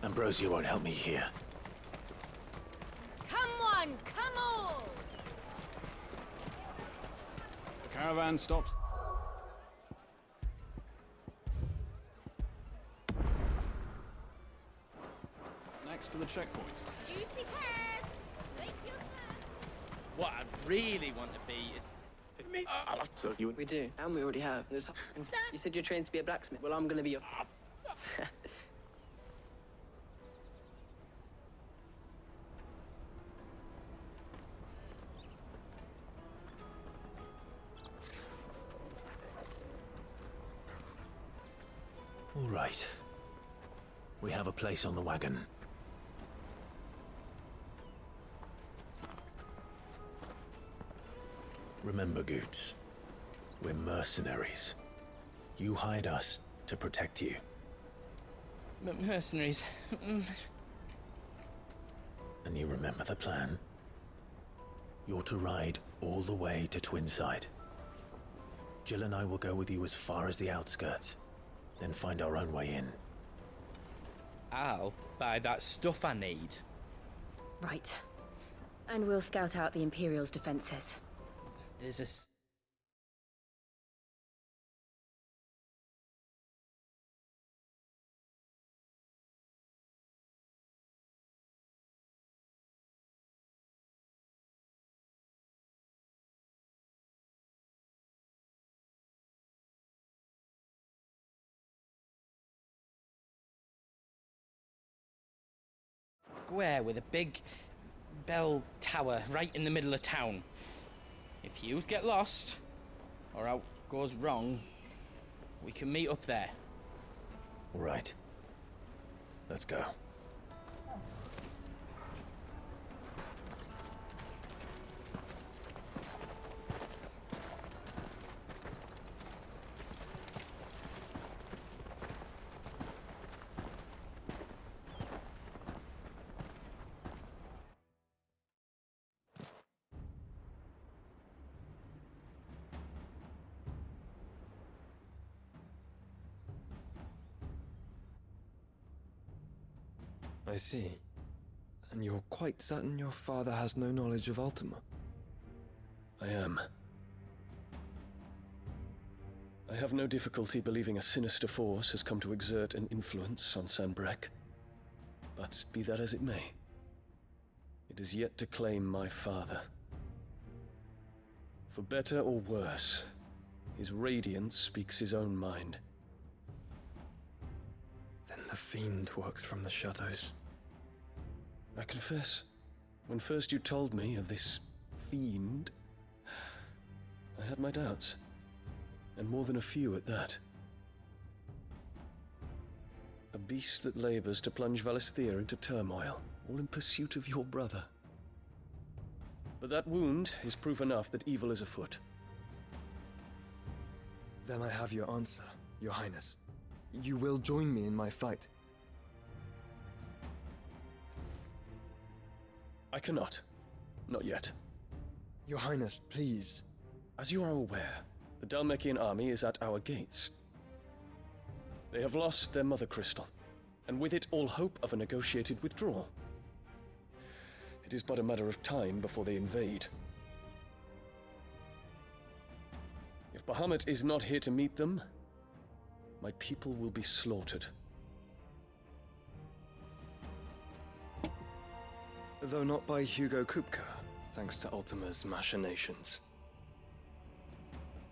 Ambrosia won't help me here. Come on, come on! The caravan stops. Next to the checkpoint. Juicy pears! Slake your thirst! What I really want to be is... Me? I'll have to you. We do, and we already have. You said you're trained to be a blacksmith. Well, I'm gonna be a... All right. We have a place on the wagon. Remember, Goots, we're mercenaries. You hired us to protect you. Mercenaries. And you remember the plan? You're to ride all the way to Twinside. Jill and I will go with you as far as the outskirts, then find our own way in. I'll buy that stuff I need. Right. And we'll scout out the Imperial's defenses. There's a... square with a big bell tower right in the middle of town. If you get lost, or out goes wrong, we can meet up there. All right. Let's go. I see. And you're quite certain your father has no knowledge of Ultima? I am. I have no difficulty believing a sinister force has come to exert an influence on Sanbreque. But be that as it may, it is yet to claim my father. For better or worse, his radiance speaks his own mind. Then the fiend works from the shadows. I confess, when first you told me of this fiend, I had my doubts, and more than a few at that. A beast that labors to plunge Valisthea into turmoil, all in pursuit of your brother. But that wound is proof enough that evil is afoot. Then I have your answer, Your Highness. You will join me in my fight. I cannot. Not yet. Your Highness, please. As you are aware, the Dhalmekian army is at our gates. They have lost their mother crystal, and with it all hope of a negotiated withdrawal. It is but a matter of time before they invade. If Bahamut is not here to meet them, my people will be slaughtered. Though not by Hugo Kupka, thanks to Ultima's machinations.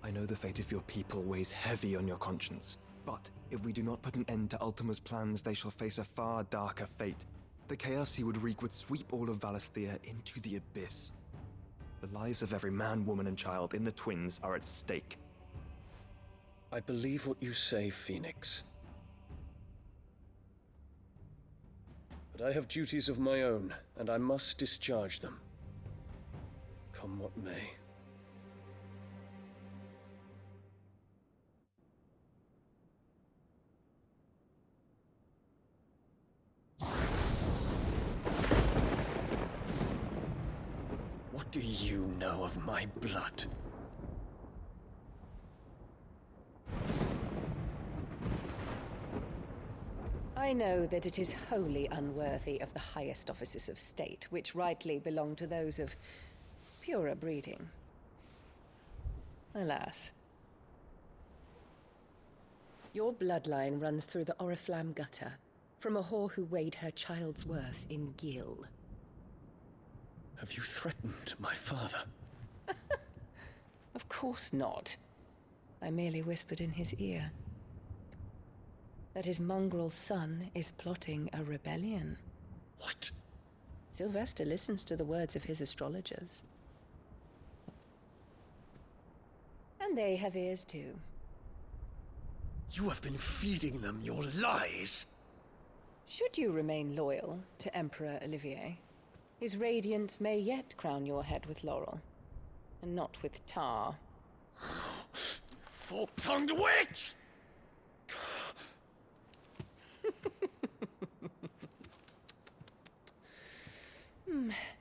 I know the fate of your people weighs heavy on your conscience, but if we do not put an end to Ultima's plans, they shall face a far darker fate. The chaos he would wreak would sweep all of Valisthea into the abyss. The lives of every man, woman, and child in the Twins are at stake. I believe what you say, Phoenix. But I have duties of my own, and I must discharge them. Come what may. What do you know of my blood? I know that it is wholly unworthy of the highest offices of state, which rightly belong to those of purer breeding. Alas. Your bloodline runs through the Oriflamme gutter, from a whore who weighed her child's worth in gil. Have you threatened my father? Of course not. I merely whispered in his ear that his mongrel son is plotting a rebellion. What? Sylvester listens to the words of his astrologers. And they have ears too. You have been feeding them your lies! Should you remain loyal to Emperor Olivier, his radiance may yet crown your head with laurel, and not with tar. Fork-tongued witch!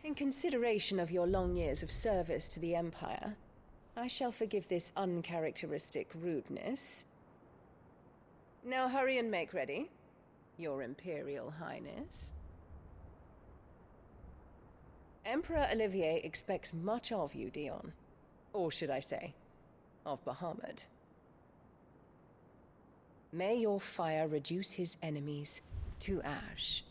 In consideration of your long years of service to the Empire, I shall forgive this uncharacteristic rudeness. Now hurry and make ready, Your Imperial Highness. Emperor Olivier expects much of you, Dion. Or should I say, of Bahamut. May your fire reduce his enemies to ash,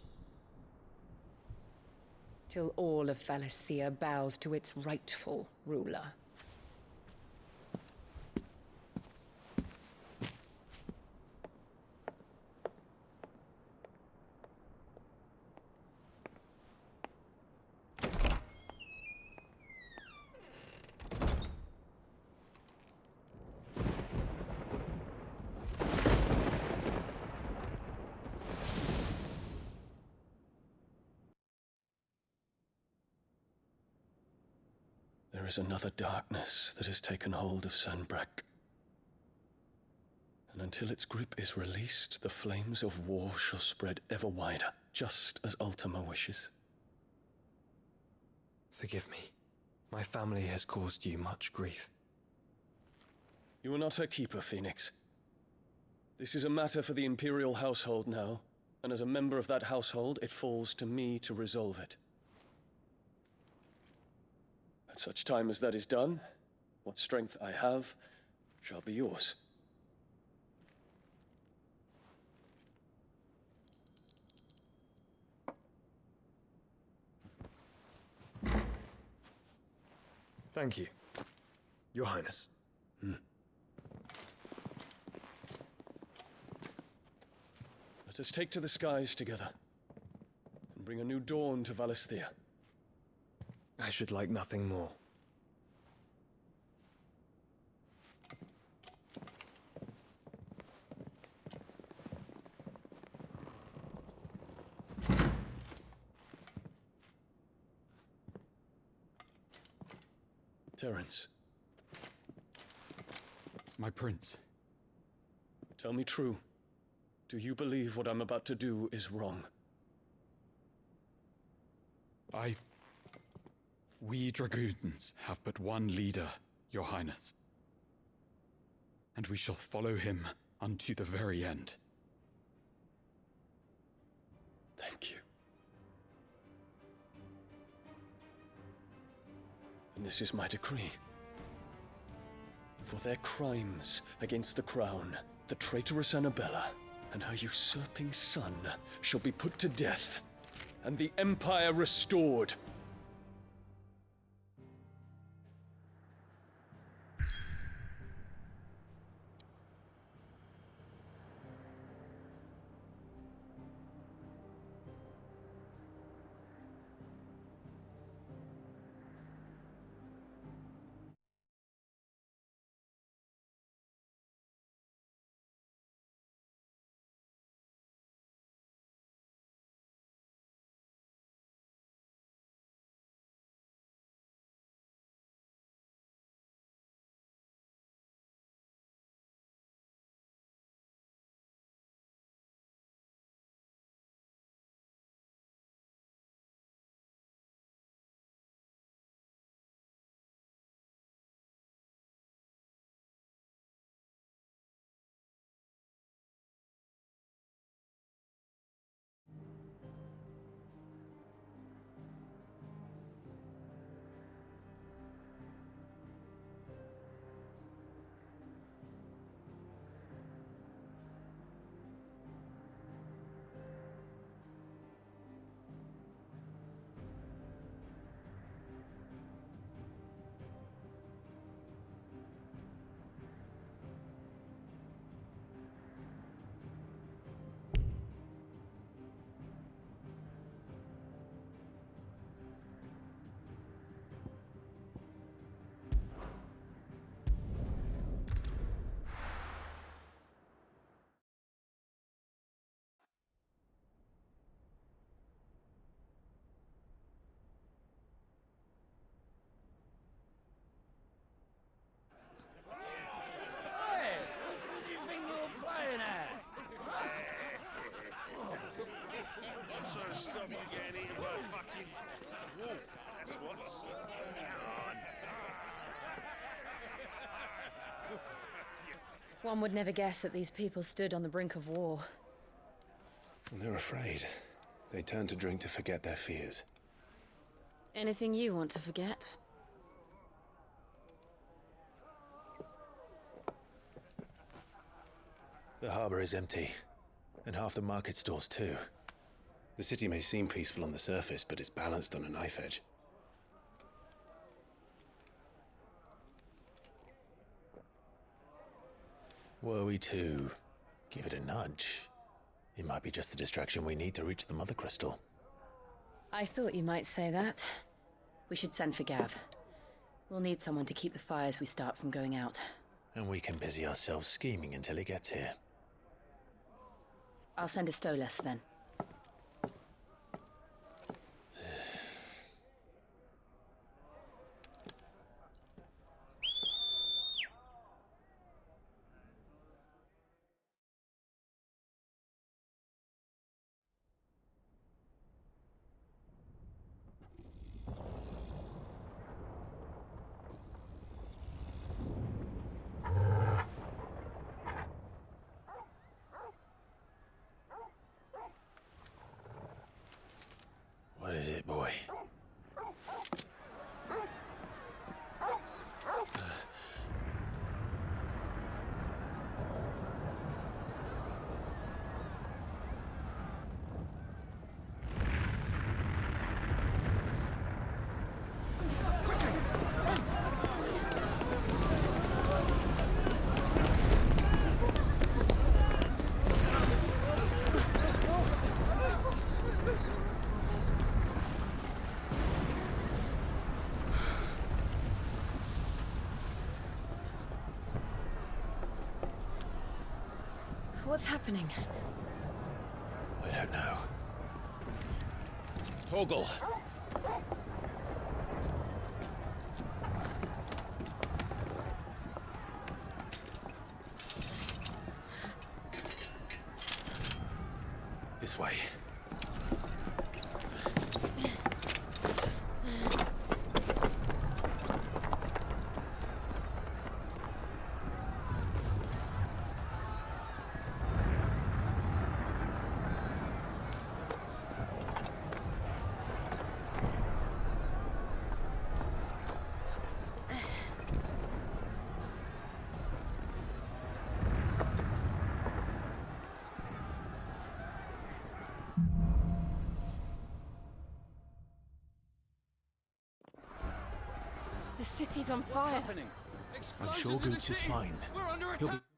till all of Valisthea bows to its rightful ruler. There is another darkness that has taken hold of Sanbreque. And until its grip is released, the flames of war shall spread ever wider, just as Ultima wishes. Forgive me. My family has caused you much grief. You are not her keeper, Phoenix. This is a matter for the Imperial household now, and as a member of that household, it falls to me to resolve it. At such time as that is done, what strength I have shall be yours. Thank you, Your Highness. Let us take to the skies together, and bring a new dawn to Valisthea. I should like nothing more. Terence, My prince. tell me true. Do you believe what I'm about to do is wrong? We dragoons have but one leader, Your Highness. And we shall follow him unto the very end. Thank you. And this is my decree. For their crimes against the crown, the traitorous Annabella and her usurping son shall be put to death, and the Empire restored. stop you getting eaten by a fucking wolf. That's what. One would never guess that these people stood on the brink of war. They're afraid. They turn to drink to forget their fears. Anything you want to forget? The harbor is empty, and half the market stalls too. The city may seem peaceful on the surface, but it's balanced on a knife edge. Were we to give it a nudge, it might be just the distraction we need to reach the Mother Crystal. I thought you might say that. We should send for Gav. We'll need someone to keep the fires we start from going out. And we can busy ourselves scheming until he gets here. I'll send a Stolas then. What is it, boy? What's happening? I don't know. Torgal! This way. The city's on fire. Happening. I'm sure Goots is fine. We're under He'll attack. be